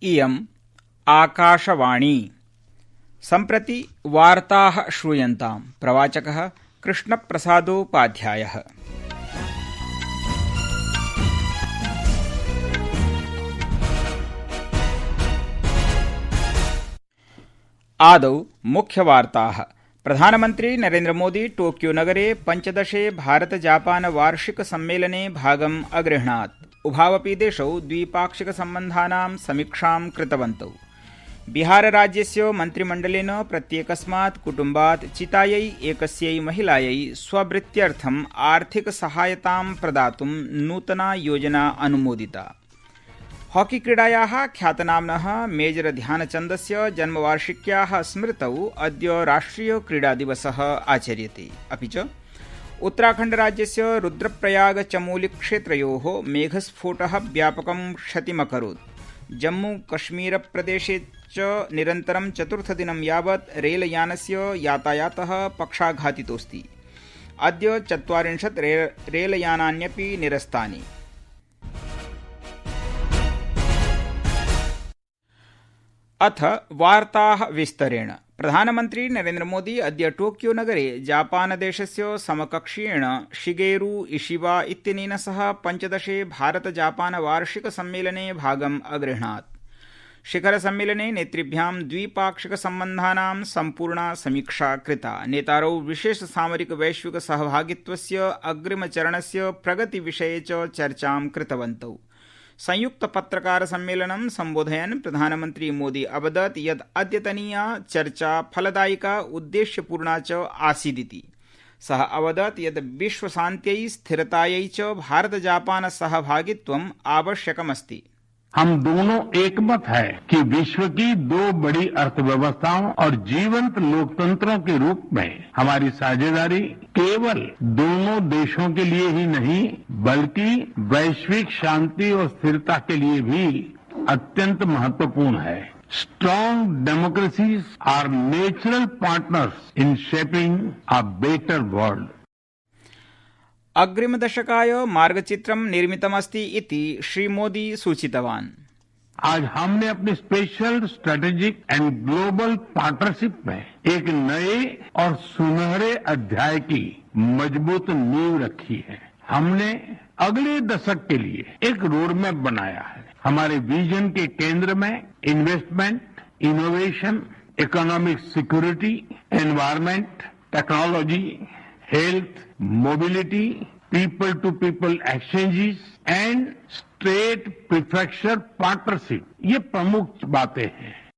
इयम् आकाशवाणी। सम्प्रति वार्ताः श्रूयन्ताम्। प्रवाचकः कृष्णप्रसादोपाध्यायः। आदौ मुख्यवार्ताः। प्रधानमन्त्री नरेन्द्र मोदी टोक्यो नगरे 15 भारत जापान वार्षिक सम्मेलने भागम् अगृह्णात्। उभावपि देशौ द्विपाक्षिकसम्बन्धानां समीक्षां कृतवन्तौ। बिहारराज्यस्य मन्त्रिमण्डलेन प्रत्येकस्मात् कुटुम्बात् चितायै एकस्यै महिलायै स्ववृत्त्यर्थम् आर्थिकसहायतां प्रदातुं नूतना योजना अनुमोदिता। हॉकी क्रीडायाः ख्यातनाम्नः मेजर ध्यानचन्दस्य जन्मवार्षिक्याः स्मृतौ अद्य राष्ट्रियक्रीडादिवसः आचर्यते। अपि च उत्तराखण्डराज्यस्य रुद्रप्रयाग चमोलीक्षेत्रयोः मेघस्फोटः व्यापकं क्षतिमकरोत्। जम्मूकश्मीरप्रदेशे च निरन्तरं चतुर्थदिनं यावत् रेलयानस्य यातायातः पक्षाघातितोऽस्ति। अद्य 40 रेलयानान्यपि निरस्तानि। अथ वार्ताः विस्तरेण। प्रधानमन्त्री नरेन्द्र मोदी अद्य टोक्यो नगरे जापानदेशस्य समकक्षीयेण शिगेरू इशिबा इत्यनेन सह 15 भारत जापान वार्षिक सम्मेलने भागम् अगृह्णात्। शिखरसम्मेलने नेतृभ्यां द्विपाक्षिकसम्बन्धानां सम्पूर्णा समीक्षा कृता। नेतारौ विशेष सामरिक वैश्विक सहभागित्वस्य अग्रिमचरणस्य प्रगतिविषये च चर्चां कृतवन्तौ। संयुक्त पत्रकार सम्मेलनं सम्बोधयन् प्रधानमन्त्री मोदी अवदत् यत् अद्यतनीया चर्चा फलदायिका उद्देश्यपूर्णा च आसीदिति। सः अवदत् यत् विश्वशान्त्यै स्थिरतायै च भारत जापान सहभागित्वम् आवश्यकमस्ति। हम दोनों एकमत है कि विश्व की दो बड़ी अर्थव्यवस्थाओं और जीवंत लोकतंत्रों के रूप में हमारी साझेदारी केवल दोनों देशों के लिए ही नहीं बल्कि वैश्विक शांति और स्थिरता के लिए भी अत्यंत महत्वपूर्ण है। Strong democracies are natural partners in shaping a better world. अग्रिमदशकाय मार्गचित्रं निर्मितमस्ति इति श्री मोदी सूचितवान्। आज हमने अपनी special strategic and global partnership में एक नए और सुनहरे अध्याय की मजबूत नींव रखी है। हमने अगले दशक के लिए एक रोड मैप बनाया है। हमारे विजन के केंद्र में investment, innovation, economic security, environment, technology, health, mobility, people to people exchanges and state prefecture partnership ये प्रमुख बातें हैं।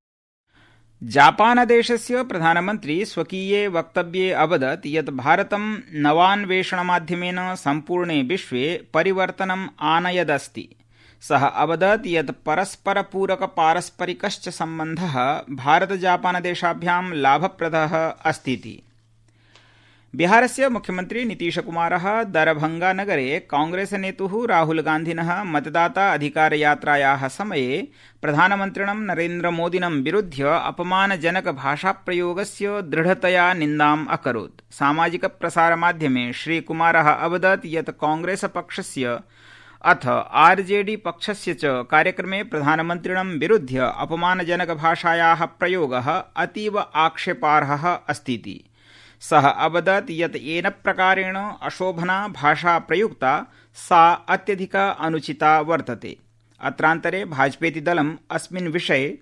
जापानदेशस्य प्रधानमन्त्री स्वकीये वक्तव्ये अवदत् यत् भारतं नवान्वेषणमाध्यमेन सम्पूर्णे विश्वे परिवर्तनम् आनयदस्ति। सः अवदत् यत् परस्परपूरक पारस्परिकश्च सम्बन्धः भारत जापानदेशाभ्यां लाभप्रदः अस्तीति। बिहारस्य मुख्यमन्त्री नीतीशकुमारः दरभंगानगरे कांग्रेसनेतुः राहुलगान्धिनः मतदाता अधिकारयात्रायाः समये प्रधानमन्त्रिणं नरेन्द्रमोदिनं विरुध्य अपमानजनकभाषाप्रयोगस्य दृढतया निन्दाम् अकरोत्। सामाजिकप्रसारमाध्यमे श्रीकुमारः अवदत् यत् कांग्रेसपक्षस्य अथ आरजेडी पक्षस्य च कार्यक्रमे प्रधानमन्त्रिणं विरुध्य अपमानजनकभाषायाः प्रयोगः अतीव आक्षेपार्हः अस्तीति। सः अवदत् यत् येन प्रकारेण अशोभना भाषा प्रयुक्ता सा अत्यधिका अनुचिता वर्तते। अत्रान्तरे भाजपेति दलम् अस्मिन् विषये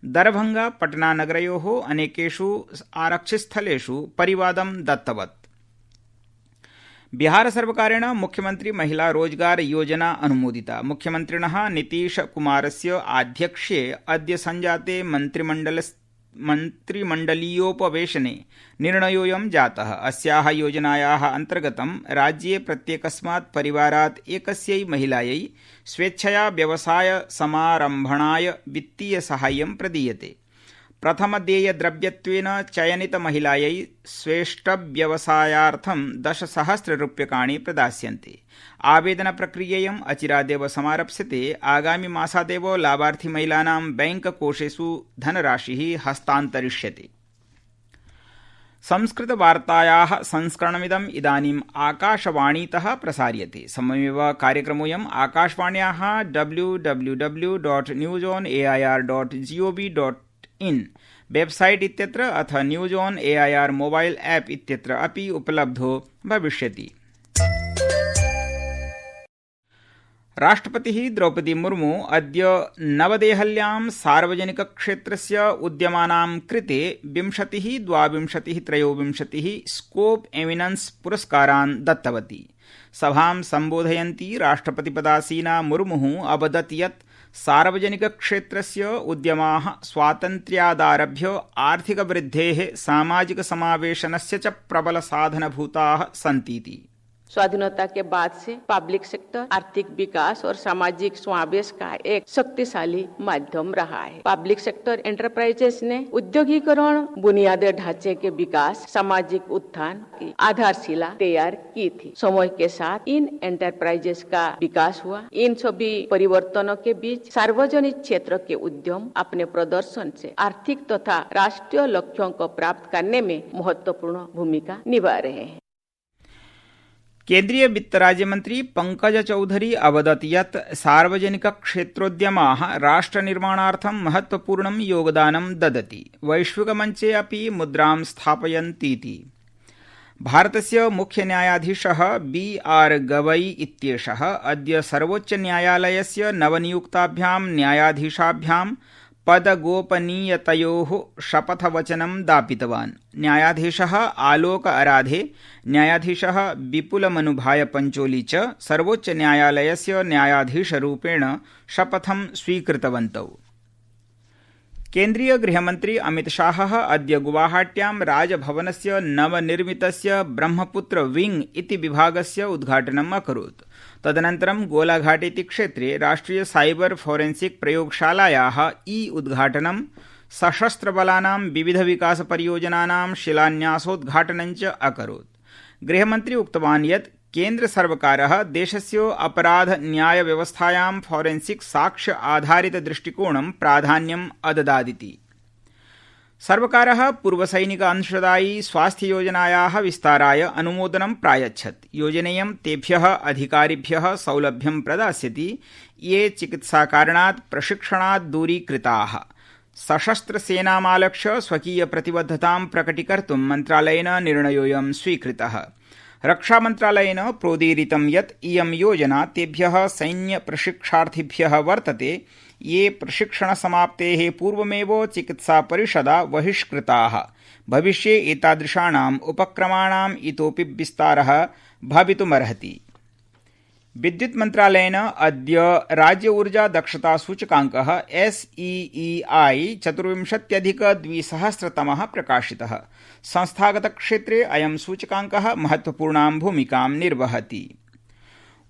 दरभंगा पटनानगरयोः अनेकेषु आरक्षिस्थलेषु परिवादं दत्तवत्। बिहारसर्वकारेण मुख्यमन्त्री महिला रोजगार योजना अनुमोदिता। मुख्यमन्त्रिणः नीतीशकुमारस्य आध्यक्ष्ये अद्य सञ्जाते मन्त्रिमण्डलीयोपवेशने निर्णयोऽयं जातः। अस्याः योजनायाः अन्तर्गतं राज्ये प्रत्येकस्मात् परिवारात् एकस्यै महिलायै स्वेच्छया व्यवसायसमारम्भणाय वित्तीयसाहाय्यं प्रदीयते। प्रथमदेयद्रव्यत्वेन चयनितमहिलायै स्वेष्टव्यवसायार्थं 10,000 रूप्यकाणि प्रदास्यन्ते। आवेदनप्रक्रियेयम् अचिरादेव समारप्स्यते। आगामि मासादेव लाभार्थिमहिलानां बैंक कोषेषु धनराशिः हस्तान्तरिष्यते। संस्कृतवार्तायाः संस्करणमिदम् इदानीम् आकाशवाणीतः प्रसार्यते। सममेव कार्यक्रमोऽयम् आकाशवाण्याः www.newsonair.gov.in वेबसाइट इत्यत्र अथ news on AIR mobile app इत्यत्र अपि उपलब्धो भविष्यति। राष्ट्रपतिः द्रौपदी मुर्मू अद्य नवदेहल्यां सार्वजनिकक्षेत्रस्य उद्यमानां कृते 20, 22, 23 स्कोप एमिनन्स पुरस्कारान् दत्तवती। सभां सम्बोधयन्ती राष्ट्रपतिपदासीना मुर्मुः अवदत् यत् सार्वजनिकक्षेत्रस्य उद्यमाः स्वातन्त्र्यादारभ्य आर्थिकवृद्धेः सामाजिकसमावेशनस्य च प्रबलसाधनभूताः सन्तीति। स्वाधीनता के बाद से पब्लिक सेक्टर आर्थिक विकास और सामाजिक समावेश का एक शक्तिशाली माध्यम रहा है। पब्लिक सेक्टर एंटरप्राइजेस ने उद्योगीकरण, बुनियादी ढांचे के विकास, सामाजिक उत्थान की आधारशिला तैयार की थी। समय के साथ इन एंटरप्राइजेस का विकास हुआ। इन सभी परिवर्तनों के बीच सार्वजनिक क्षेत्र के उद्यम अपने प्रदर्शन से आर्थिक तथा राष्ट्रीय लक्ष्यों को प्राप्त करने में महत्वपूर्ण भूमिका निभा रहे हैं। केन्द्रीय वित्त राज्य मंत्री पंकज चौधरी अवदत् यत् सार्वजनिक क्षेत्रोद्यमाः राष्ट्रनिर्माणार्थं महत्वपूर्णं योगदानं ददति, वैश्विकमञ्चे अपि मुद्रां स्थापयन्तीति। भारतस्य मुख्य न्यायाधीशः BR गवई इत्येषः अद्य सर्वोच्चन्यायालयस्य नवनियुक्ताभ्यां न्यायाधीशाभ्यां पदगोपनीयतयोः शपथवचनं दापितवान्। न्यायाधीशः आलोक अराधे, न्यायाधीशः विपुलमनुभाय पंचोली च सर्वोच्चन्यायालयस्य न्यायाधीशरूपेण शपथं स्वीकृतवन्तौ। केन्द्रीय गृहमन्त्री अमित शाहः अद्य गुवाहाट्यां राजभवनस्य नवनिर्मितस्य ब्रह्मपुत्र विंग इति विभागस्य उद्घाटनम् अकरोत्। तदनन्तरं गोलाघाट इति क्षेत्रे राष्ट्रिय साइबर फोरेंसिक प्रयोगशालायाः उद्घाटनं, सशस्त्रबलानां विविधविकासपरियोजनानां शिलान्यासोद्घाटनं च अकरोत्। गृहमन्त्री उक्तवान् यत् केन्द्रसर्वकारः देशस्य अपराध न्यायव्यवस्थायां फोरेंसिक साक्ष्य आधारित दृष्टिकोणं प्राधान्यम् अददादिति। सर्वकारः पूर्वसैनिक अंशदायी स्वास्थ्ययोजनायाः विस्ताराय अनुमोदनं प्रायच्छत्। योजनेयं तेभ्यः अधिकारिभ्यः सौलभ्यं प्रदास्यति ये चिकित्साकारणात् प्रशिक्षणात् दूरीकृताः। सशस्त्रसेनामालक्ष्य स्वकीयप्रतिबद्धतां प्रकटीकर्तुं मन्त्रालयेन निर्णयोऽयं स्वीकृतः। रक्षामन्त्रालयेन प्रोदीरितं यत् इयं योजना तेभ्यः सैन्यप्रशिक्षार्थिभ्यः वर्तते ये प्रशिक्षणसमाप्तेः पूर्वमेव चिकित्सापरिषदा बहिष्कृताः। भविष्ये एतादृशानाम् उपक्रमाणाम् इतोपि विस्तारः भवितुमर्हति। विद्युत् मन्त्रालयेन अद्य राज्य ऊर्जा दक्षता सूचकाङ्कः SEEI 24,200 प्रकाशितः। संस्थागतक्षेत्रे अयं सूचकाङ्कः महत्वपूर्णां भूमिकां निर्वहति।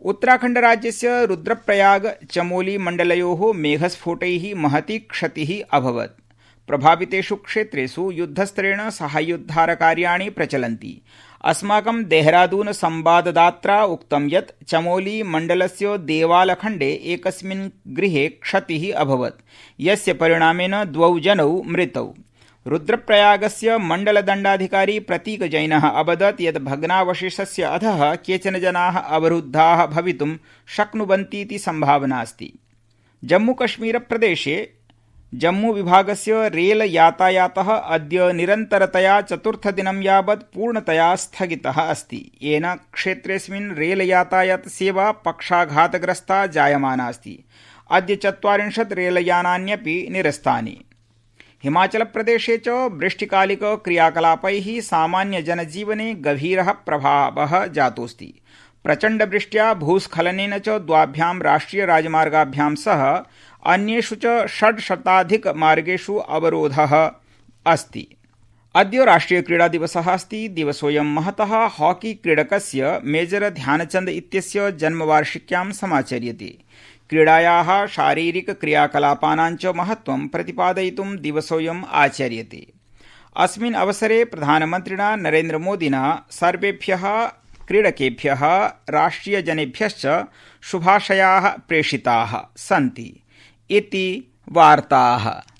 उत्तराखण्डराज्यस्य रुद्रप्रयाग चमोली मण्डलयोः मेघस्फोटैः महती क्षतिः अभवत्। प्रभावितेषु क्षेत्रेषु युद्धस्तरेण साहाय्योद्धारकार्याणि प्रचलन्ति। अस्माकं देहरादून संवाददात्रा उक्तं यत् चमोली मण्डलस्य देवालखण्डे एकस्मिन् गृहे क्षतिः अभवत्, यस्य परिणामेन 2 जनौ मृतौ। रुद्रप्रयागस्य मण्डलदण्डाधिकारी प्रतीक जैनः अवदत् यत् भग्नावशेषस्य अधः केचन जनाः अवरुद्धाः भवितुं शक्नुवन्तीति सम्भावनास्ति। जम्मूकश्मीरप्रदेशे जम्मूविभागस्य रेल यातायातः अद्य निरन्तरतया 4th दिनं यावत् पूर्णतया स्थगितः अस्ति। येन क्षेत्रेऽस्मिन् रेलयातायातसेवा पक्षाघातग्रस्ता जायमानास्ति। अद्य 40 रेलयानान्यपि निरस्तानि। हिमाचलप्रदेशे च वृष्टिकालिकक्रियाकलापैः सामान्यजनजीवने गभीरः प्रभावः जातोऽस्ति। प्रचण्डवृष्ट्या भूस्खलनेन च 2 राष्ट्रियराजमार्गाभ्यां सह अन्येषु च 600 मार्गेषु अवरोधः अस्ति। अद्य राष्ट्रियक्रीडादिवसः अस्ति। दिवसोऽयं महतः हॉकी क्रीडकस्य मेजर ध्यानचन्द इत्यस्य जन्मवार्षिक्यां समाचर्यते। क्रीडायाः शारीरिकक्रियाकलापानां च महत्त्वं प्रतिपादयितुं दिवसोऽयम् आचर्यते। अस्मिन् अवसरे प्रधानमन्त्रिणा नरेन्द्रमोदिना सर्वेभ्यः क्रीडकेभ्यः राष्ट्रियजनेभ्यश्च शुभाशयाः प्रेषिताः सन्ति इति वार्ताः।